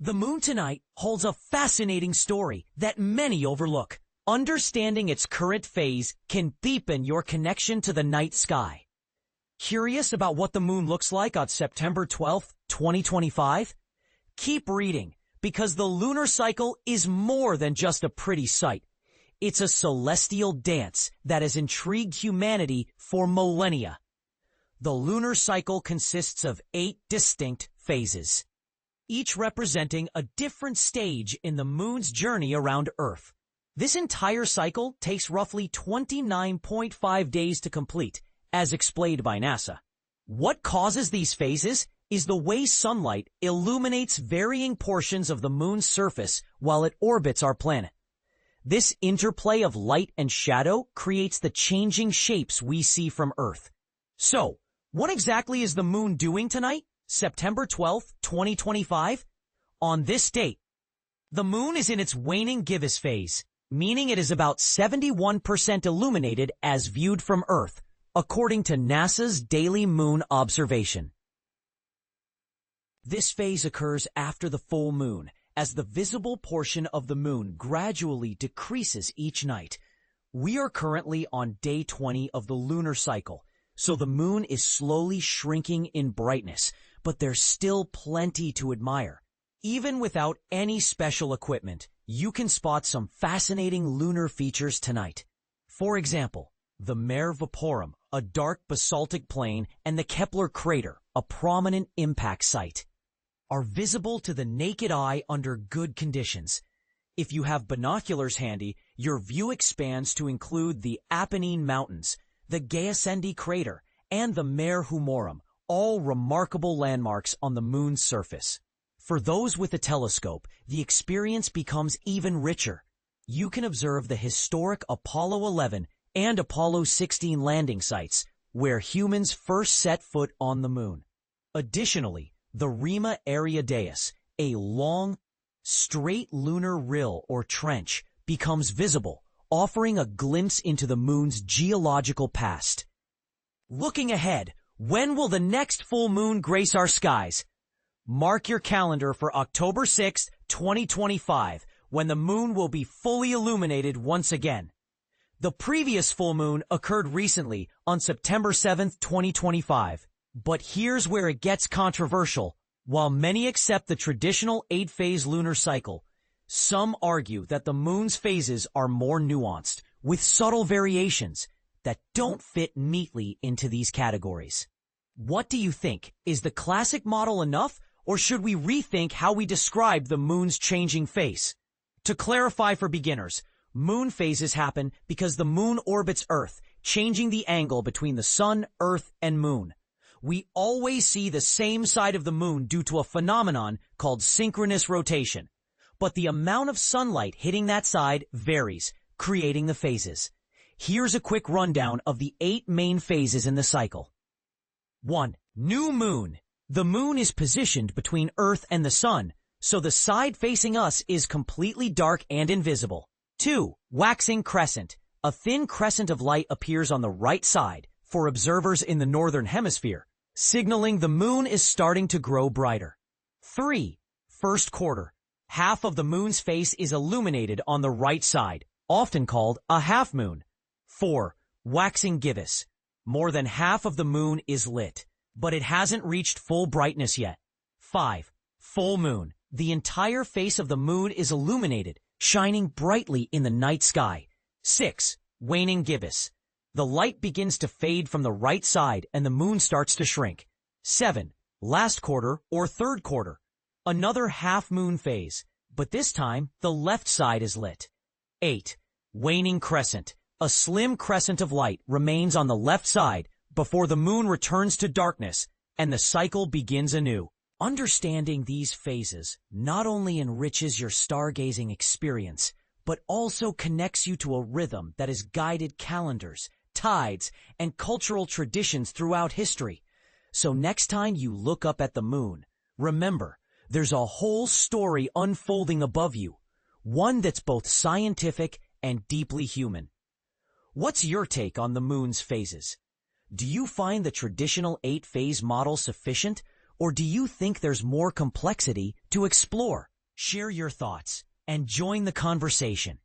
The moon tonight holds a fascinating story that many overlook. Understanding its current phase can deepen your connection to the night sky. Curious about what the moon looks like on September 12th, 2025? Keep reading, because the lunar cycle is more than just a pretty sight. It's a celestial dance that has intrigued humanity for millennia. The lunar cycle consists of 8 distinct phases, each representing a different stage in the moon's journey around Earth. This entire cycle takes roughly 29.5 days to complete, as explained by NASA. What causes these phases is the way sunlight illuminates varying portions of the moon's surface while it orbits our planet. This interplay of light and shadow creates the changing shapes we see from Earth. So, what exactly is the moon doing tonight, September 12th, 2025? On this date, the moon is in its waning gibbous phase, meaning it is about 71% illuminated as viewed from Earth, according to NASA's daily moon observation. This phase occurs after the full moon, as the visible portion of the moon gradually decreases each night. We are currently on day 20 of the lunar cycle, so the moon is slowly shrinking in brightness, but there's still plenty to admire. Even without any special equipment, you can spot some fascinating lunar features tonight. For example, the Mare Vaporum, a dark basaltic plain, and the Kepler crater, a prominent impact site, are visible to the naked eye under good conditions. If you have binoculars handy, your view expands to include the Apennine Mountains, the Gassendi crater, and the Mare Humorum, all remarkable landmarks on the moon's surface. For those with a telescope, the experience becomes even richer. You can observe the historic Apollo 11 and Apollo 16 landing sites, where humans first set foot on the moon. Additionally, the Rima Ariadaeus, a long, straight lunar rill or trench, becomes visible, offering a glimpse into the moon's geological past. Looking ahead, when will the next full moon grace our skies? Mark your calendar for October 6th, 2025, when the moon will be fully illuminated once again. The previous full moon occurred recently on September 7th, 2025. But here's where it gets controversial. While many accept the traditional 8-phase lunar cycle, some argue that the moon's phases are more nuanced, with subtle variations that don't fit neatly into these categories. What do you think? Is the classic model enough, or should we rethink how we describe the moon's changing face? To clarify for beginners, moon phases happen because the moon orbits Earth, changing the angle between the sun, Earth, and moon. We always see the same side of the moon due to a phenomenon called synchronous rotation. But the amount of sunlight hitting that side varies, creating the phases. Here's a quick rundown of the 8 main phases in the cycle. 1. New moon. The moon is positioned between Earth and the sun, so the side facing us is completely dark and invisible. 2. Waxing crescent. A thin crescent of light appears on the right side for observers in the northern hemisphere, signaling the moon is starting to grow brighter. 3. First quarter. Half of the moon's face is illuminated on the right side, often called a half moon. 4. Waxing gibbous. More than half of the moon is lit, but it hasn't reached full brightness yet. 5. Full moon. The entire face of the moon is illuminated, shining brightly in the night sky. 6. Waning gibbous. The light begins to fade from the right side and the moon starts to shrink. 7. Last quarter or third quarter. Another half-moon phase, but this time the left side is lit. 8. Waning crescent. A slim crescent of light remains on the left side before the moon returns to darkness and the cycle begins anew. Understanding these phases not only enriches your stargazing experience, but also connects you to a rhythm that has guided calendars, tides, and cultural traditions throughout history. So next time you look up at the moon, remember, there's a whole story unfolding above you, one that's both scientific and deeply human. What's your take on the moon's phases? Do you find the traditional 8-phase model sufficient, or do you think there's more complexity to explore? Share your thoughts and join the conversation.